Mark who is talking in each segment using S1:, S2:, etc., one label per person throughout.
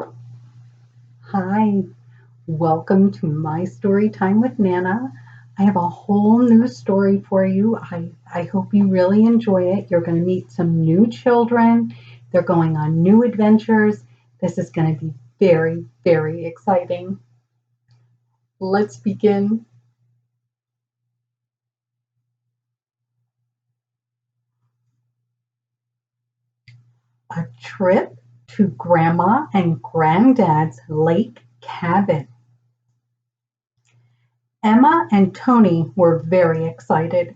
S1: Hi, welcome to my story time with Nana. I have a whole new story for you. I hope you really enjoy it. You're going to meet some new children. They're going on new adventures. This is going to be very, very exciting. Let's begin. A trip to Grandma and Granddad's lake cabin. Emma and Tony were very excited.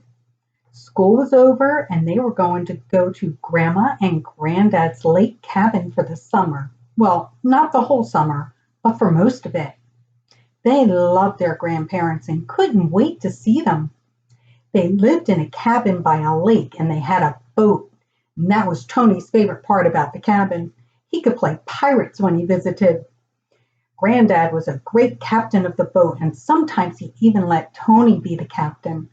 S1: School was over and they were going to go to Grandma and Granddad's lake cabin for the summer. Well, not the whole summer, but for most of it. They loved their grandparents and couldn't wait to see them. They lived in a cabin by a lake and they had a boat. And that was Tony's favorite part about the cabin. He could play pirates when he visited. Granddad was a great captain of the boat and sometimes he even let Tony be the captain.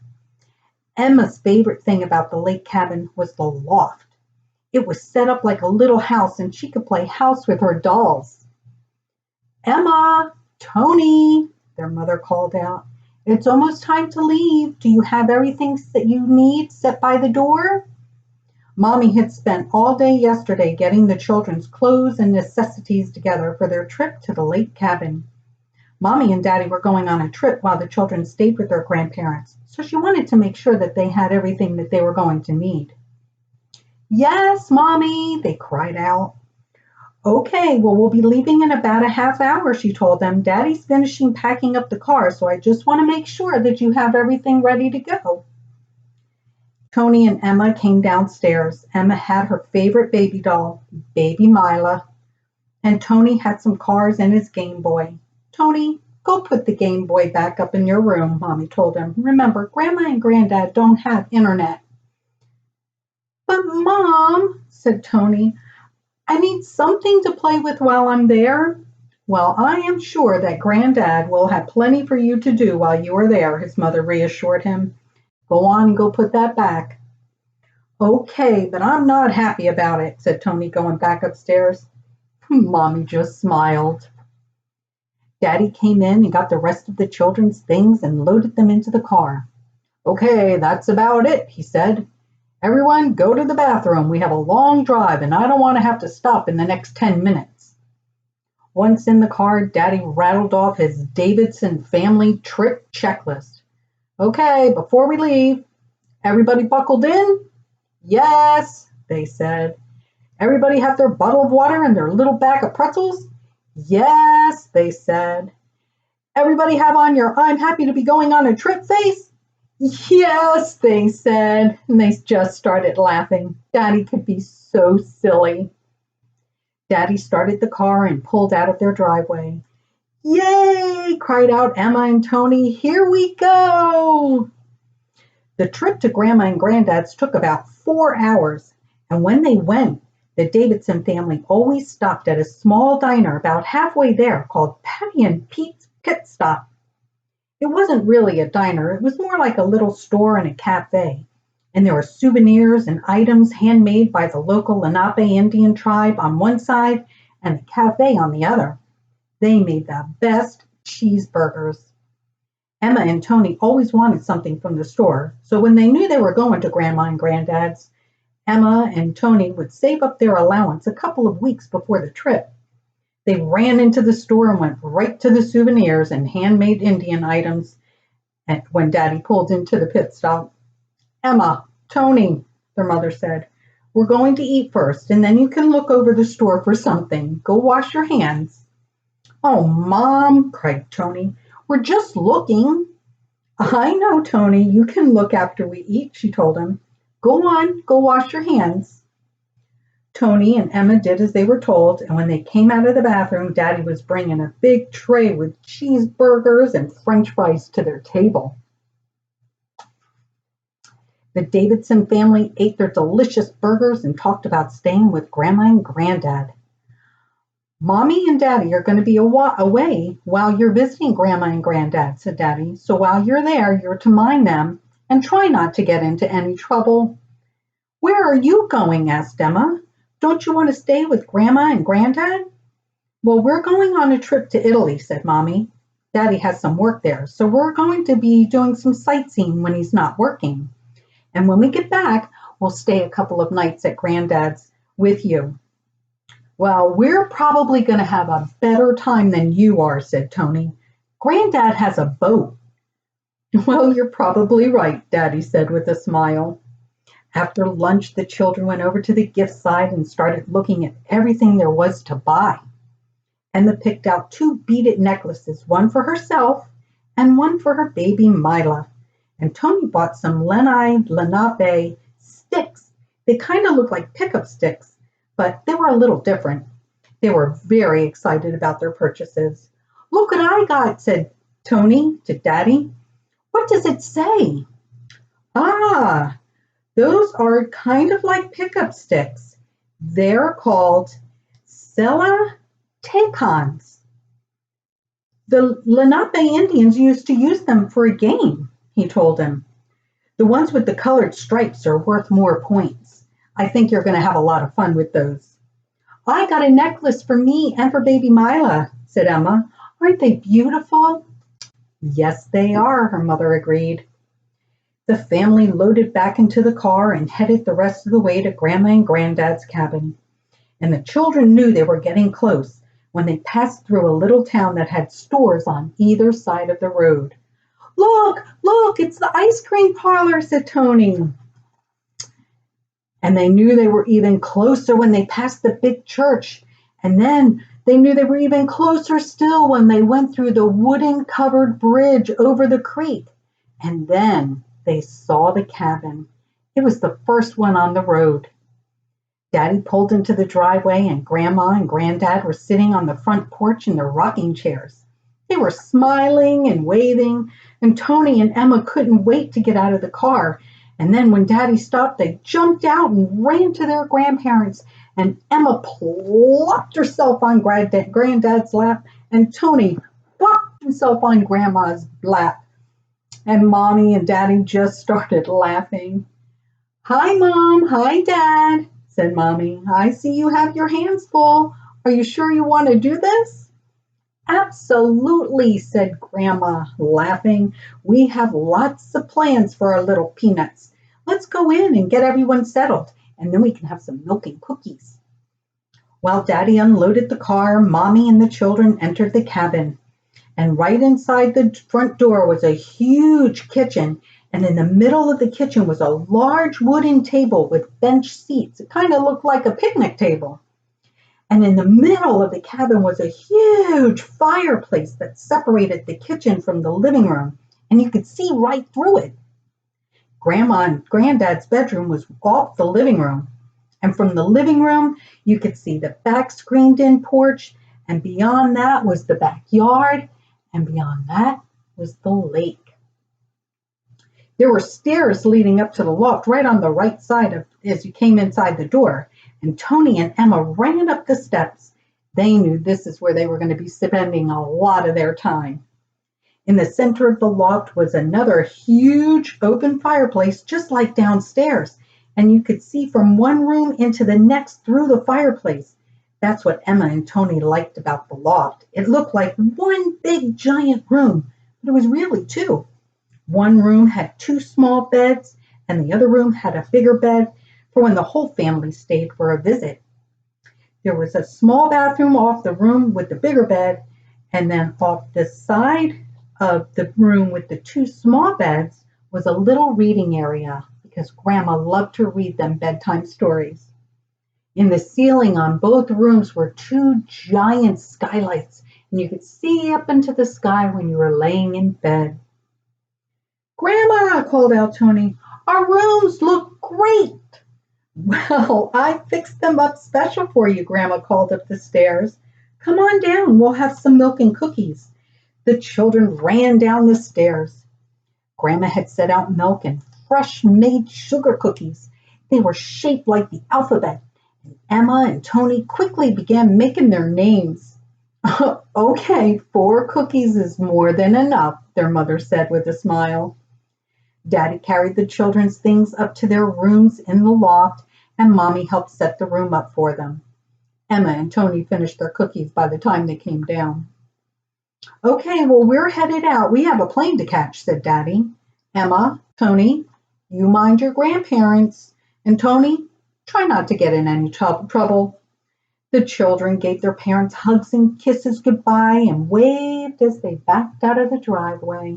S1: Emma's favorite thing about the lake cabin was the loft. It was set up like a little house and she could play house with her dolls. Emma, Tony, their mother called out. It's almost time to leave. Do you have everything that you need set by the door? Mommy had spent all day yesterday getting the children's clothes and necessities together for their trip to the lake cabin. Mommy and Daddy were going on a trip while the children stayed with their grandparents, so she wanted to make sure that they had everything that they were going to need. Yes, Mommy, they cried out. Okay, well, we'll be leaving in about a half hour, she told them. Daddy's finishing packing up the car, so I just want to make sure that you have everything ready to go. Tony and Emma came downstairs. Emma had her favorite baby doll, Baby Mila, and Tony had some cars and his Game Boy. Tony, go put the Game Boy back up in your room, Mommy told him. Remember, Grandma and Granddad don't have internet. But Mom, said Tony, I need something to play with while I'm there. Well, I am sure that Granddad will have plenty for you to do while you are there, his mother reassured him. Go on and go put that back. Okay, but I'm not happy about it, said Tony, going back upstairs. Mommy just smiled. Daddy came in and got the rest of the children's things and loaded them into the car. Okay, that's about it, he said. Everyone go to the bathroom. We have a long drive and I don't want to have to stop in the next 10 minutes. Once in the car, Daddy rattled off his Davidson family trip checklist. Okay, before we leave, everybody buckled in? Yes, they said. Everybody have their bottle of water and their little bag of pretzels? Yes, they said. Everybody have on your I'm happy to be going on a trip face? Yes, they said. And they just started laughing. Daddy could be so silly. Daddy started the car and pulled out of their driveway. Yay! Cried out Emma and Tony. Here we go! The trip to Grandma and Granddad's took about 4 hours. And when they went, the Davidson family always stopped at a small diner about halfway there called Patty and Pete's Pit Stop. It wasn't really a diner, it was more like a little store and a cafe. And there were souvenirs and items handmade by the local Lenape Indian tribe on one side and the cafe on the other. They made the best cheeseburgers. Emma and Tony always wanted something from the store, so when they knew they were going to Grandma and Granddad's, Emma and Tony would save up their allowance a couple of weeks before the trip. They ran into the store and went right to the souvenirs and handmade Indian items. And when Daddy pulled into the pit stop, Emma, Tony, their mother said, we're going to eat first, and then you can look over the store for something. Go wash your hands. Oh, Mom, cried Tony, we're just looking. I know, Tony, you can look after we eat, she told him. Go on, go wash your hands. Tony and Emma did as they were told, and when they came out of the bathroom, Daddy was bringing a big tray with cheeseburgers and French fries to their table. The Davidson family ate their delicious burgers and talked about staying with Grandma and Granddad. Mommy and Daddy are going to be away while you're visiting Grandma and Granddad, said Daddy. So while you're there, you're to mind them and try not to get into any trouble. Where are you going? Asked Emma. Don't you want to stay with Grandma and Granddad? Well, we're going on a trip to Italy, said Mommy. Daddy has some work there, so we're going to be doing some sightseeing when he's not working. And when we get back, we'll stay a couple of nights at Granddad's with you. Well, we're probably going to have a better time than you are, said Tony. Granddad has a boat. Well, you're probably right, Daddy said with a smile. After lunch, the children went over to the gift side and started looking at everything there was to buy. Emma picked out 2 beaded necklaces, one for herself and one for her baby Mila. And Tony bought some Lenape sticks. They kind of looked like pickup sticks, but they were a little different. They were very excited about their purchases. Look what I got, said Tony to Daddy. What does it say? Ah, those are kind of like pickup sticks. They're called Tacons. The Lenape Indians used to use them for a game, he told him. The ones with the colored stripes are worth more points. I think you're going to have a lot of fun with those. I got a necklace for me and for baby Mila, said Emma. Aren't they beautiful? Yes, they are, her mother agreed. The family loaded back into the car and headed the rest of the way to Grandma and Granddad's cabin. And the children knew they were getting close when they passed through a little town that had stores on either side of the road. Look, it's the ice cream parlor, said Tony. And they knew they were even closer when they passed the big church. And then they knew they were even closer still when they went through the wooden-covered bridge over the creek. And then they saw the cabin. It was the first one on the road. Daddy pulled into the driveway, and Grandma and Granddad were sitting on the front porch in their rocking chairs. They were smiling and waving, and Tony and Emma couldn't wait to get out of the car. And then when Daddy stopped, they jumped out and ran to their grandparents, and Emma plopped herself on Granddad's lap, and Tony plopped himself on Grandma's lap. And Mommy and Daddy just started laughing. Hi, Mom. Hi, Dad, said Mommy. I see you have your hands full. Are you sure you want to do this? Absolutely, said Grandma, laughing. We have lots of plans for our little peanuts. Let's go in and get everyone settled, and then we can have some milk and cookies. While Daddy unloaded the car, Mommy and the children entered the cabin. And right inside the front door was a huge kitchen, and in the middle of the kitchen was a large wooden table with bench seats. It kind of looked like a picnic table. And in the middle of the cabin was a huge fireplace that separated the kitchen from the living room, and you could see right through it. Grandma and Granddad's bedroom was off the living room, and from the living room you could see the back screened-in porch, and beyond that was the backyard, and beyond that was the lake. There were stairs leading up to the loft right on the right side as you came inside the door, and Tony and Emma ran up the steps. They knew this is where they were going to be spending a lot of their time. In the center of the loft was another huge open fireplace just like downstairs, and you could see from one room into the next through the fireplace. That's what Emma and Tony liked about the loft. It looked like one big giant room, but it was really 2. One room had 2 small beds, and the other room had a bigger bed for when the whole family stayed for a visit. There was a small bathroom off the room with the bigger bed, and then off the side of the room with the 2 small beds was a little reading area because Grandma loved to read them bedtime stories. In the ceiling on both rooms were 2 giant skylights, and you could see up into the sky when you were laying in bed. Grandma, called out Tony, our rooms look great. Well, I fixed them up special for you, Grandma called up the stairs. Come on down, we'll have some milk and cookies. The children ran down the stairs. Grandma had set out milk and fresh-made sugar cookies. They were shaped like the alphabet, and Emma and Tony quickly began making their names. Okay, 4 cookies is more than enough, their mother said with a smile. Daddy carried the children's things up to their rooms in the loft, and Mommy helped set the room up for them. Emma and Tony finished their cookies by the time they came down. Okay, well, we're headed out. We have a plane to catch, said Daddy. Emma, Tony, you mind your grandparents. And Tony, try not to get in any trouble. The children gave their parents hugs and kisses goodbye and waved as they backed out of the driveway.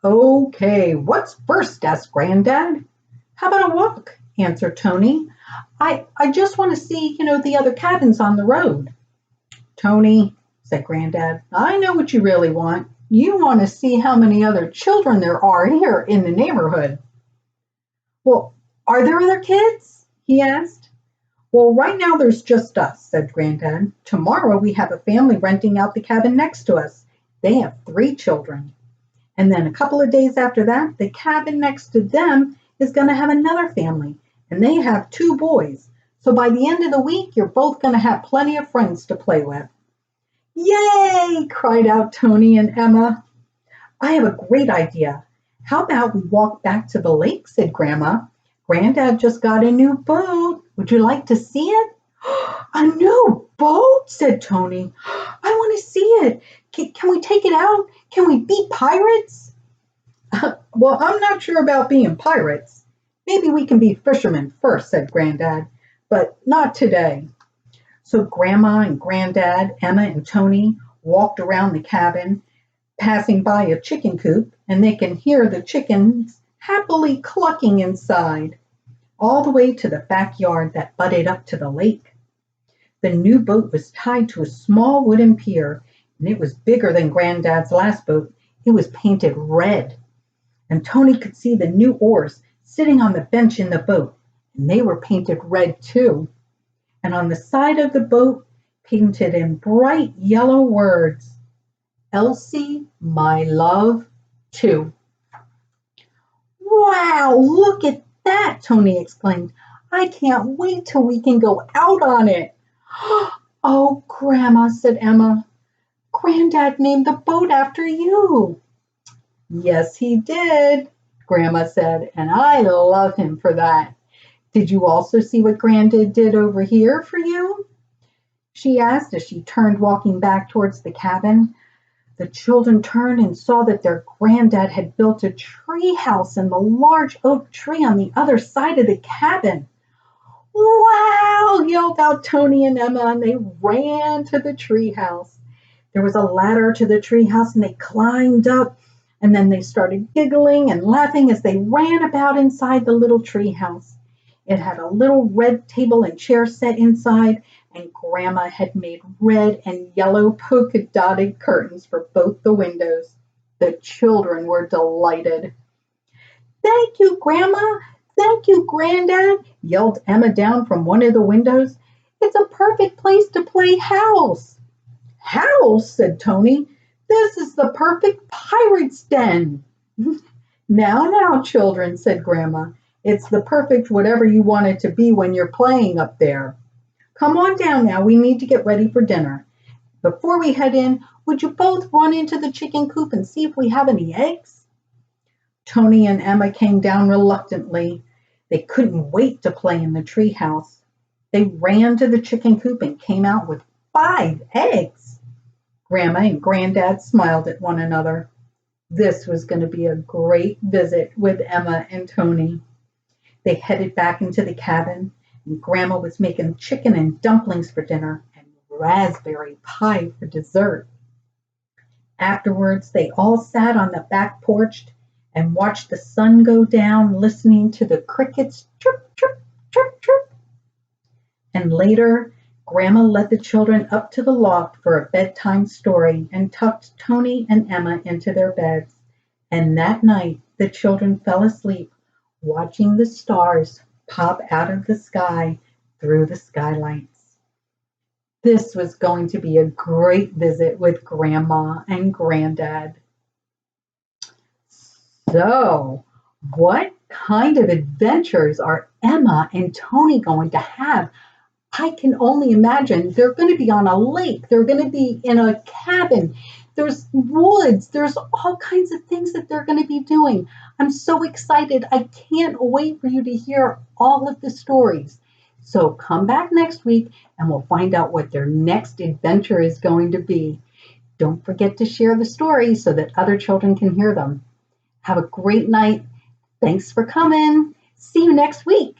S1: Okay, what's first? Asked Granddad. How about a walk? Answered Tony. I just want to see, the other cabins on the road. Tony, said Granddad, I know what you really want. You want to see how many other children there are here in the neighborhood. Well, are there other kids? He asked. Well, right now there's just us, said Granddad. Tomorrow we have a family renting out the cabin next to us. They have 3 children. And then a couple of days after that, the cabin next to them is going to have another family, and they have 2 boys. So by the end of the week, you're both going to have plenty of friends to play with. Yay! Cried out Tony and Emma. I have a great idea. How about we walk back to the lake, said Grandma. Granddad just got a new boat. Would you like to see it? A new boat, said Tony. I want to see it. Can we take it out? Can we be pirates? Well, I'm not sure about being pirates. Maybe we can be fishermen first, said Granddad, but not today. So Grandma and Granddad, Emma and Tony walked around the cabin, passing by a chicken coop, and they can hear the chickens happily clucking inside, all the way to the backyard that butted up to the lake. The new boat was tied to a small wooden pier, and it was bigger than Granddad's last boat. It was painted red, and Tony could see the new oars sitting on the bench in the boat, and they were painted red too. And on the side of the boat, painted in bright yellow words, Elsie, my love, too. Wow, look at that, Tony exclaimed. I can't wait till we can go out on it. Oh, Grandma, said Emma, Granddad named the boat after you. Yes, he did, Grandma said, and I love him for that. Did you also see what Granddad did over here for you? She asked as she turned walking back towards the cabin. The children turned and saw that their Granddad had built a tree house in the large oak tree on the other side of the cabin. Wow, yelled out Tony and Emma, and they ran to the tree house. There was a ladder to the tree house, and they climbed up, and then they started giggling and laughing as they ran about inside the little tree house. It had a little red table and chair set inside, and Grandma had made red and yellow polka-dotted curtains for both the windows. The children were delighted. Thank you, Grandma. Thank you, Granddad, yelled Emma down from one of the windows. It's a perfect place to play house. House, said Tony. This is the perfect pirate's den. Now, children, said Grandma. It's the perfect whatever you want it to be when you're playing up there. Come on down now. We need to get ready for dinner. Before we head in, would you both run into the chicken coop and see if we have any eggs? Tony and Emma came down reluctantly. They couldn't wait to play in the tree house. They ran to the chicken coop and came out with 5 eggs. Grandma and Granddad smiled at one another. This was going to be a great visit with Emma and Tony. They headed back into the cabin, and Grandma was making chicken and dumplings for dinner and raspberry pie for dessert. Afterwards, they all sat on the back porch and watched the sun go down, listening to the crickets chirp, chirp, chirp, chirp. And later, Grandma led the children up to the loft for a bedtime story and tucked Tony and Emma into their beds. And that night, the children fell asleep, watching the stars pop out of the sky through the skylights. This was going to be a great visit with Grandma and Granddad. So, what kind of adventures are Emma and Tony going to have? I can only imagine they're going to be on a lake. They're going to be in a cabin. There's woods. There's all kinds of things that they're going to be doing. I'm so excited. I can't wait for you to hear all of the stories. So come back next week and we'll find out what their next adventure is going to be. Don't forget to share the story so that other children can hear them. Have a great night. Thanks for coming. See you next week.